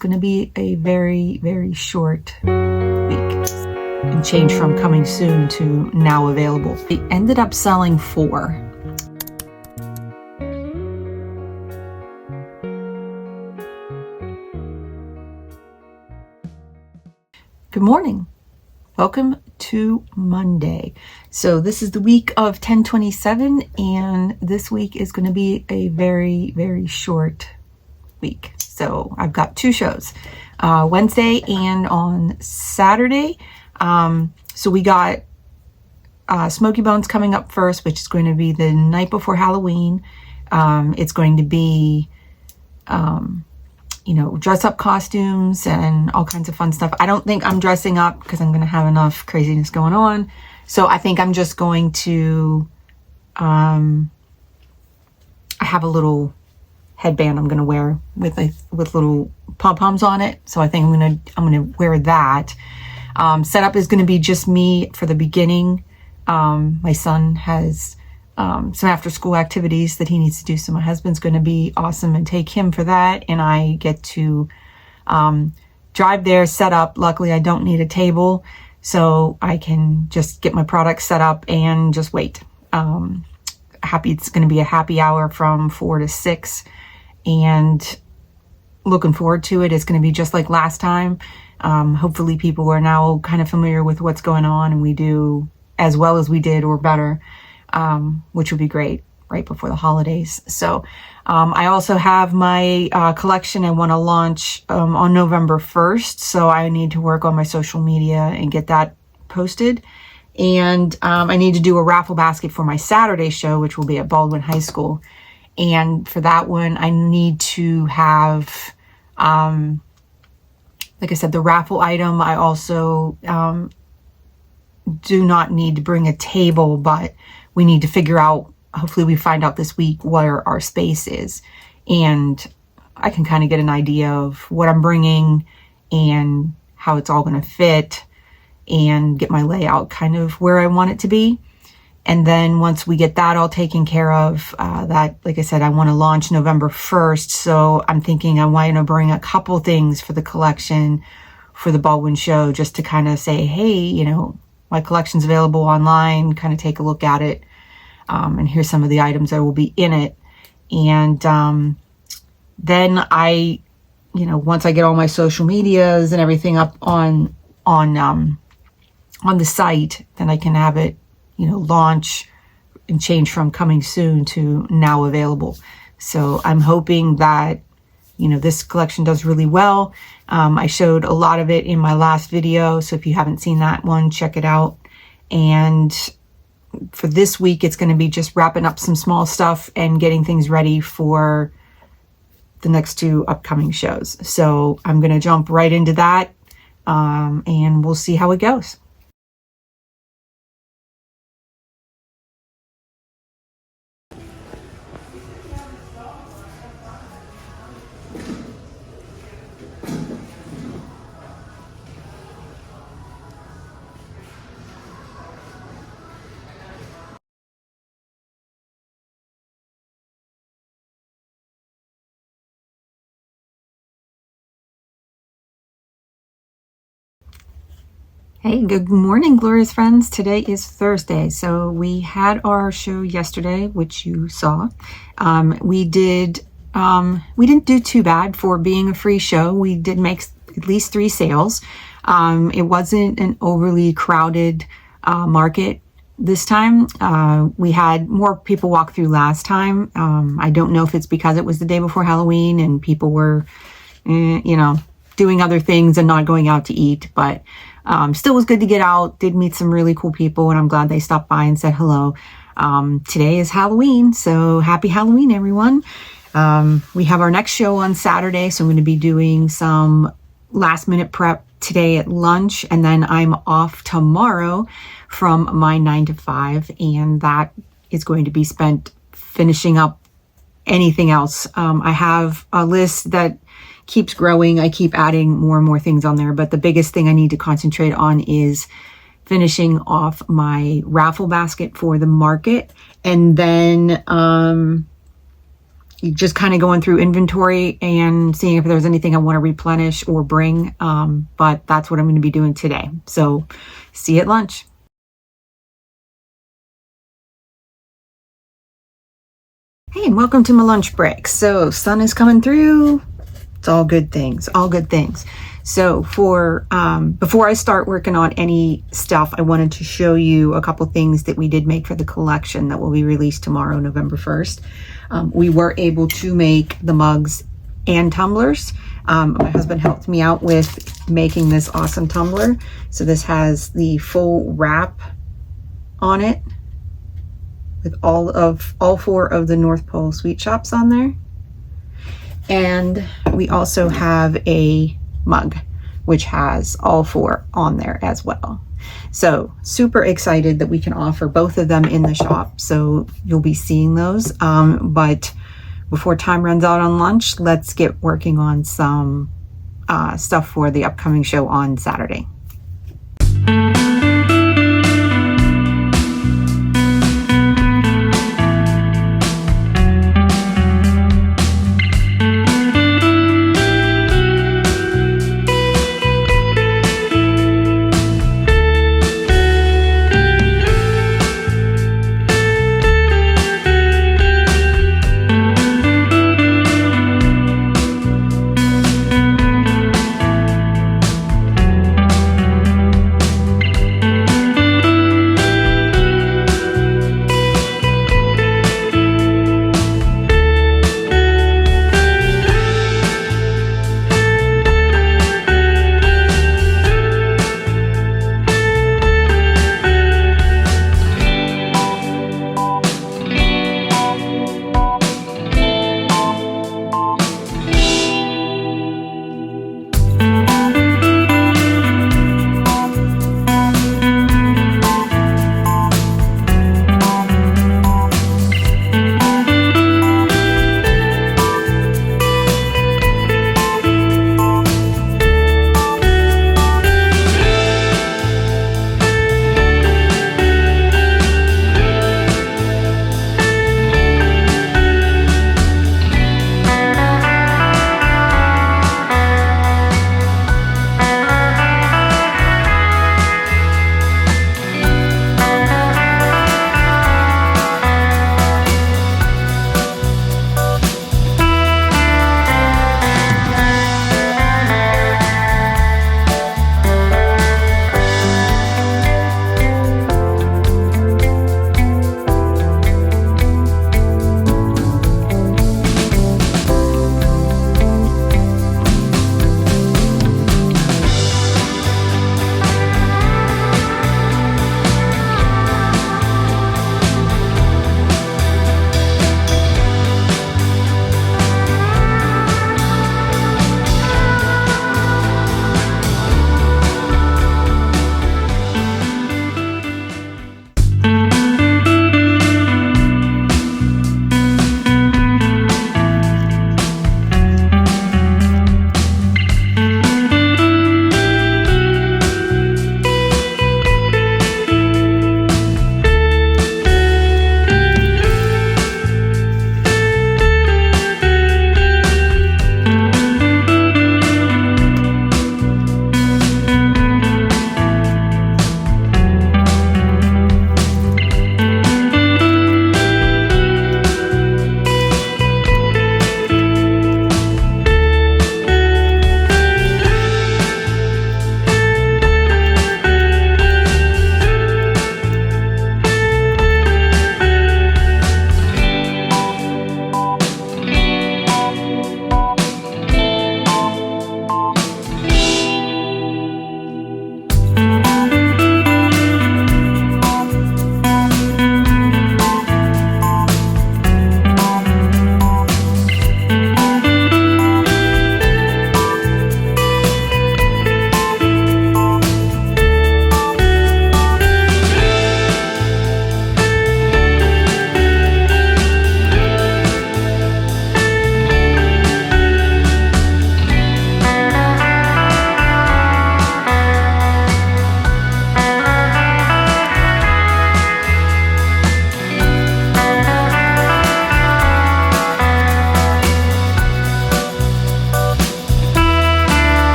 going to be a very, very short week and change from coming soon to now available. We ended up selling 4. Good morning. Welcome to Monday. So this is the week of 10/27, and this week is going to be a very, very short week. So I've got 2 shows, Wednesday and on Saturday. So we got Smoky Bones coming up first, which is going to be the night before Halloween. It's going to be dress up costumes and all kinds of fun stuff. I don't think I'm dressing up because I'm going to have enough craziness going on. So I think I'm just going to, I have a little headband I'm going to wear with little pom-poms on it. So I think I'm going to wear that. Setup is going to be just me for the beginning. My son has some after school activities that he needs to do. So my husband's going to be awesome and take him for that. And I get to drive there, set up. Luckily, I don't need a table, so I can just get my products set up and just wait. It's going to be a happy hour from 4 to 6, and looking forward to it. It's going to be just like last time. Hopefully people are now kind of familiar with what's going on, and we do as well as we did or better. Which would be great right before the holidays. So I also have my collection I want to launch on November 1st. So I need to work on my social media and get that posted. And I need to do a raffle basket for my Saturday show, which will be at Baldwin High School. And for that one, I need to have, like I said, the raffle item. I also do not need to bring a table, but we need to figure out, hopefully we find out this week, where our space is. And I can kind of get an idea of what I'm bringing and how it's all going to fit and get my layout kind of where I want it to be. And then once we get that all taken care of, that, like I said, I want to launch November 1st. So I'm thinking I want to bring a couple things for the collection for the Baldwin show, just to kind of say, hey, my collection's available online, kind of take a look at it. And here's some of the items that will be in it. And then I, once I get all my social medias and everything up on the site, then I can have it, launch and change from coming soon to now available. So I'm hoping that, this collection does really well. I showed a lot of it in my last video. So if you haven't seen that one, check it out. And for this week, it's going to be just wrapping up some small stuff and getting things ready for the next 2 upcoming shows. So I'm going to jump right into that, and we'll see how it goes. Hey, good morning, glorious friends. Today is Thursday. So we had our show yesterday, which you saw. We didn't do too bad for being a free show. We did make at least 3 sales. It wasn't an overly crowded market this time. We had more people walk through last time. I don't know if it's because it was the day before Halloween and people were, doing other things and not going out to eat, but still was good to get out. Did meet some really cool people, and I'm glad they stopped by and said hello. Today is Halloween, so happy Halloween, everyone. We have our next show on Saturday, so I'm going to be doing some last minute prep today at lunch, and then I'm off tomorrow from my 9 to 5, and that is going to be spent finishing up anything else. I have a list that keeps growing. I keep adding more and more things on there, but the biggest thing I need to concentrate on is finishing off my raffle basket for the market. And then just kind of going through inventory and seeing if there's anything I want to replenish or bring. But that's what I'm going to be doing today. So see you at lunch. Hey, and welcome to my lunch break. So sun is coming through. It's all good things, all good things. So for before I start working on any stuff, I wanted to show you a couple things that we did make for the collection that will be released tomorrow, November 1st. We were able to make the mugs and tumblers. My husband helped me out with making this awesome tumbler. So this has the full wrap on it with all 4 of the North Pole sweet shops on there. And we also have a mug, which has all 4 on there as well. So super excited that we can offer both of them in the shop. So you'll be seeing those. But before time runs out on lunch, let's get working on some stuff for the upcoming show on Saturday.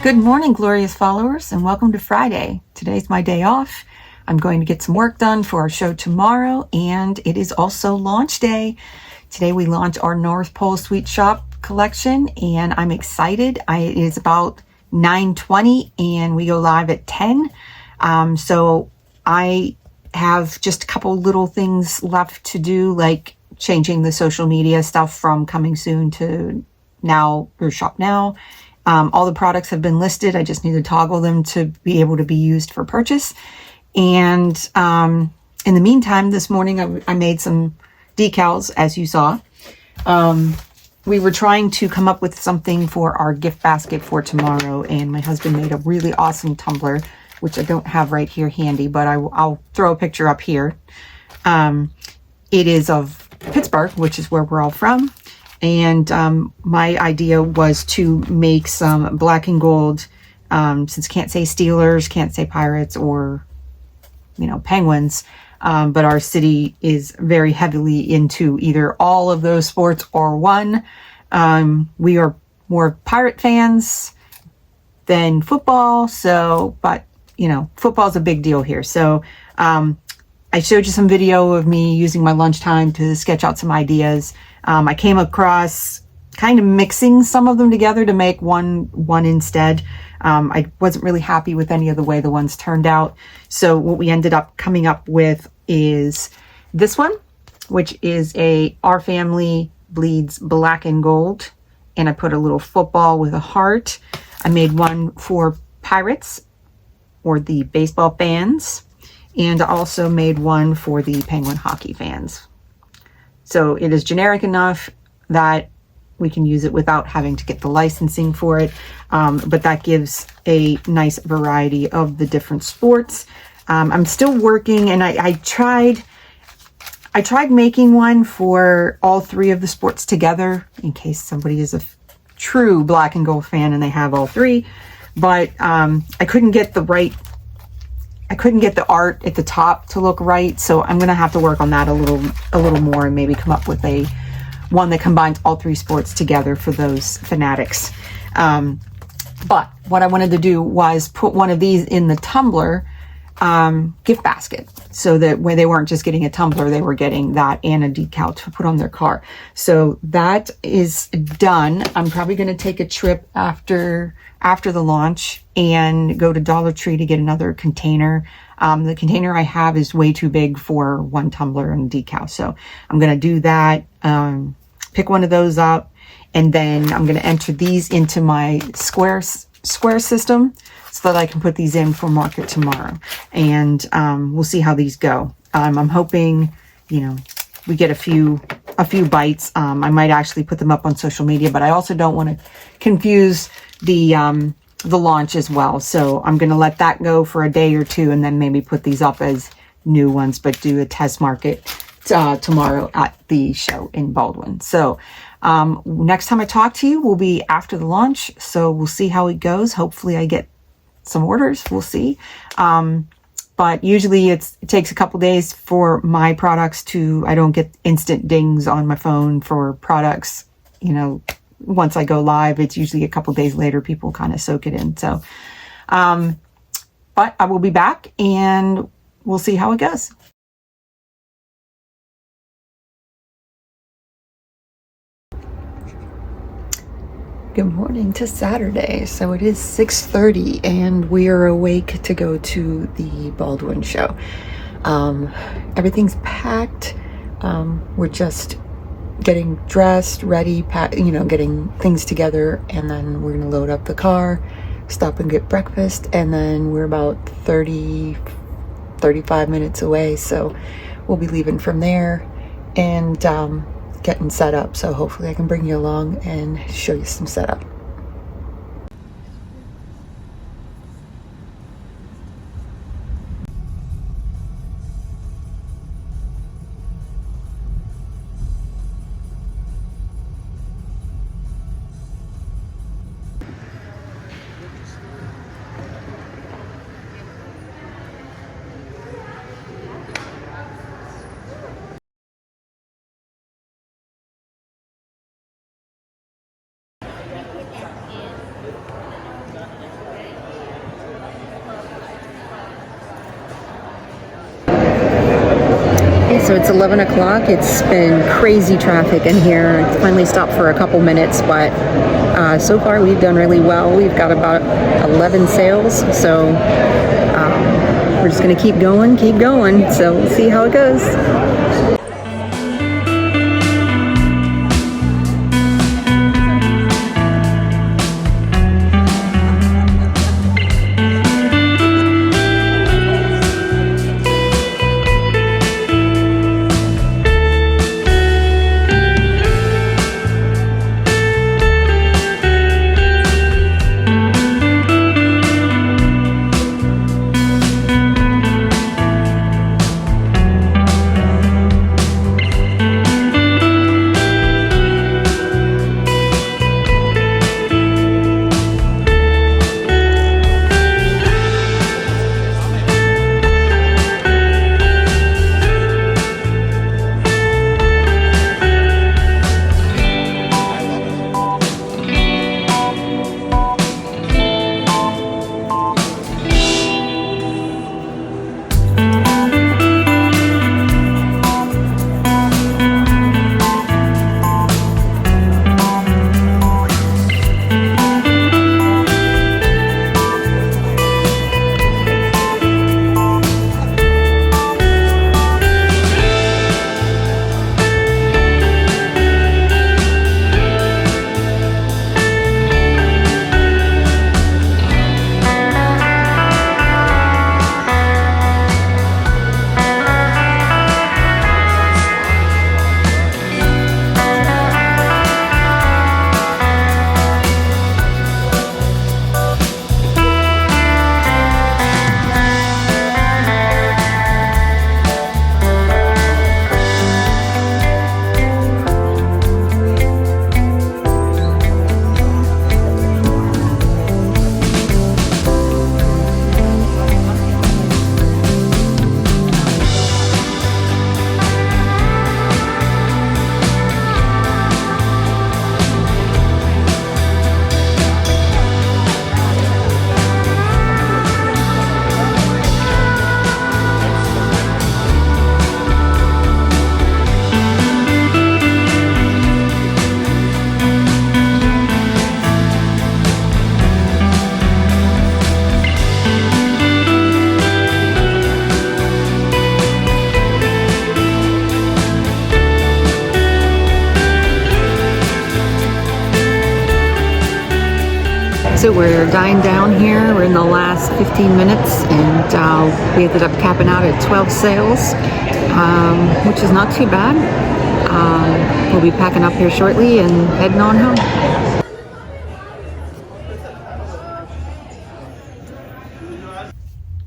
Good morning, glorious followers, and welcome to Friday. Today's my day off. I'm going to get some work done for our show tomorrow, and it is also launch day. Today we launch our North Pole Sweet Shop collection, and I'm excited. It is about 9:20, and we go live at 10. So I have just a couple little things left to do, like changing the social media stuff from coming soon to now or shop now. All the products have been listed. I just need to toggle them to be able to be used for purchase. And in the meantime, this morning I made some decals, as you saw. We were trying to come up with something for our gift basket for tomorrow, and my husband made a really awesome tumbler, which I don't have right here handy, but I'll throw a picture up here. It is of Pittsburgh, which is where we're all from. And my idea was to make some black and gold, since can't say Steelers, can't say Pirates, or, Penguins. But our city is very heavily into either all of those sports or one. We are more Pirate fans than football. So, but, football's a big deal here. So, I showed you some video of me using my lunchtime to sketch out some ideas. I came across kind of mixing some of them together to make one instead. I wasn't really happy with any of the way the ones turned out. So what we ended up coming up with is this one, which is Our Family Bleeds Black and Gold. And I put a little football with a heart. I made one for Pirates or the baseball fans. And I also made one for the Penguin hockey fans. So it is generic enough that we can use it without having to get the licensing for it. But that gives a nice variety of the different sports. I'm still working, and I tried making one for all three of the sports together in case somebody is a true black and gold fan and they have all three. But I couldn't get the art at the top to look right, so I'm gonna have to work on that a little more and maybe come up with one that combines all three sports together for those fanatics. But what I wanted to do was put one of these in the tumbler gift basket, so that when they weren't just getting a tumbler, they were getting that and a decal to put on their car. So that is done. I'm probably going to take a trip after the launch and go to Dollar Tree to get another container. The container I have is way too big for one tumbler and decal, so I'm going to do that. Pick one of those up, and then I'm going to enter these into my square system so that I can put these in for market tomorrow. And we'll see how these go. I'm hoping, we get a few bites. I might actually put them up on social media, but I also don't want to confuse the launch as well. So I'm going to let that go for a day or two, and then maybe put these up as new ones, but do a test market tomorrow at the show in Baldwin. So next time I talk to you will be after the launch. So we'll see how it goes. Hopefully I get some orders. We'll see. But usually it takes a couple days for my products I don't get instant dings on my phone for products. Once I go live, it's usually a couple days later, people kind of soak it in. So, but I will be back and we'll see how it goes. Good morning to Saturday. So it is 6:30 and we are awake to go to the Baldwin show. Everything's packed. We're just getting dressed, ready, getting things together, and then we're going to load up the car, stop and get breakfast, and then we're about 35 minutes away. So we'll be leaving from there and getting set up. So hopefully I can bring you along and show you some setup. So it's 11 o'clock. It's been crazy traffic in here. I finally stopped for a couple minutes, but so far we've done really well. We've got about 11 sales, so we're just gonna keep going. So we'll see how it goes. So we're dying down here. We're in the last 15 minutes, and we ended up capping out at 12 sales, which is not too bad. We'll be packing up here shortly and heading on home.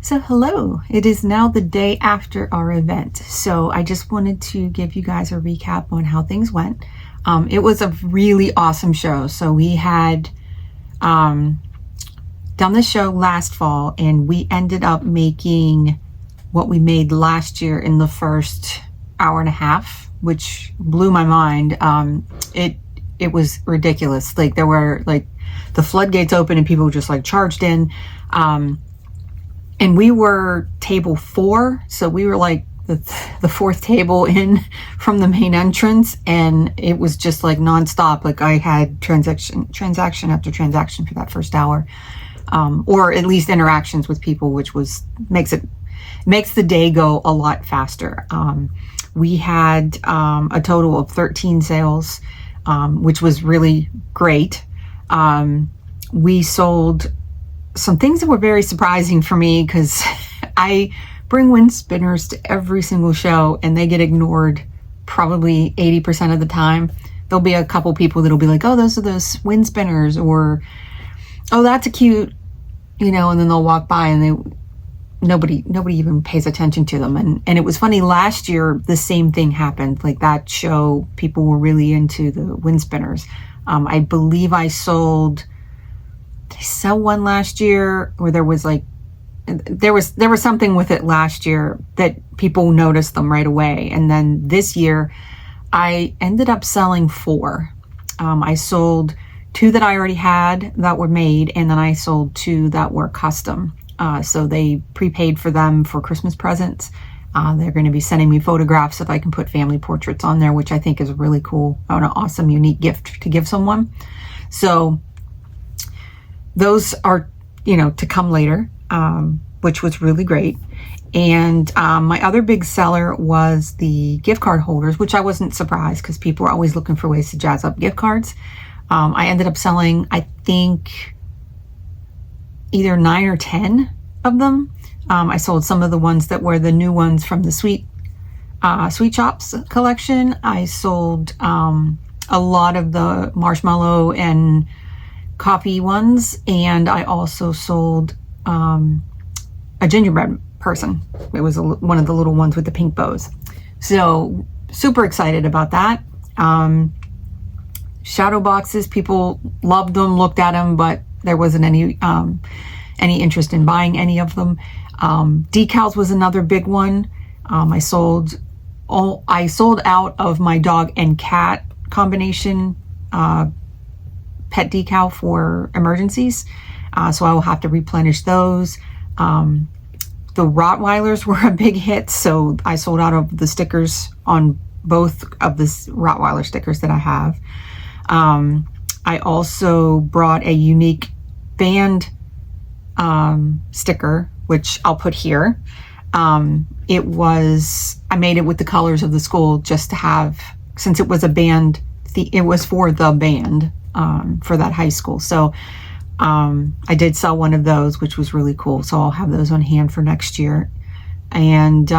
So hello, it is now the day after our event. So I just wanted to give you guys a recap on how things went. It was a really awesome show. So we had done the show last fall, and we ended up making what we made last year in the first hour and a half, which blew my mind. It was ridiculous. Like, there were like the floodgates open and people just like charged in. And we were table 4, so we were like the fourth table in from the main entrance, and it was just like nonstop. Like, I had transaction after transaction for that first hour, or at least interactions with people, which makes the day go a lot faster. We had a total of 13 sales, which was really great. We sold some things that were very surprising for me, because I bring wind spinners to every single show and they get ignored probably 80% of the time. There'll be a couple people that'll be like, oh, those are those wind spinners, or oh, that's a cute, and then they'll walk by and nobody even pays attention to them. And it was funny, last year the same thing happened. Like, that show, people were really into the wind spinners. I believe I sell one last year, or there was something with it last year that people noticed them right away. And then this year I ended up selling 4. I sold 2 that I already had that were made, and then I sold 2 that were custom. So they prepaid for them for Christmas presents. They're going to be sending me photographs if I can put family portraits on there, which I think is really cool. An awesome, unique gift to give someone. So those are, you know, to come later, which was really great. And my other big seller was the gift card holders, which I wasn't surprised because people are always looking for ways to jazz up gift cards. I ended up selling, I think, either 9 or 10 of them. I sold some of the ones that were the new ones from the Sweet Shops collection. I sold a lot of the marshmallow and coffee ones, and I also sold a gingerbread person. It was one of the little ones with the pink bows. So super excited about that. Shadow boxes, people loved them, looked at them, but there wasn't any interest in buying any of them. Decals was another big one. I sold out of my dog and cat combination pet decal for emergencies. So I will have to replenish those. The Rottweilers were a big hit, so I sold out of the stickers on both of the Rottweiler stickers that I have. I also brought a unique band sticker, which I'll put here. I made it with the colors of the school just to have, since it was a band, it was for the band for that high school. So I did sell one of those, which was really cool. So I'll have those on hand for next year. And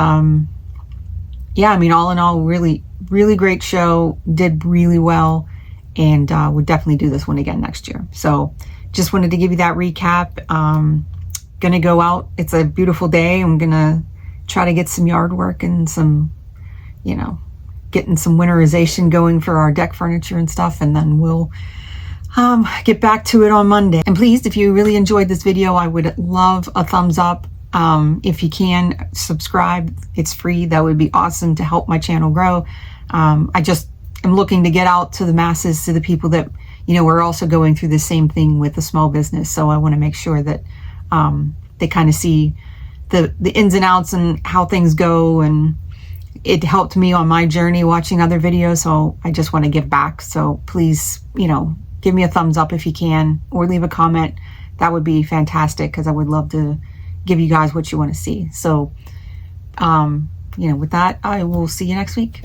yeah, I mean, all in all, really, really great show. Did really well, and would definitely do this one again next year. So just wanted to give you that recap. Gonna go out. It's a beautiful day. I'm gonna try to get some yard work and some, you know, getting some winterization going for our deck furniture and stuff, and then we'll get back to it on Monday. And please, if you really enjoyed this video, I would love a thumbs up. If you can, subscribe. It's free. That would be awesome to help my channel grow. I just am looking to get out to the masses, to the people that, you know, are also going through the same thing with a small business. So I want to make sure that they kind of see the ins and outs and how things go. And it helped me on my journey watching other videos. So I just want to give back. So please, you know, give me a thumbs up if you can, or leave a comment. That would be fantastic, because I would love to give you guys what you want to see. So, you know, with that, I will see you next week.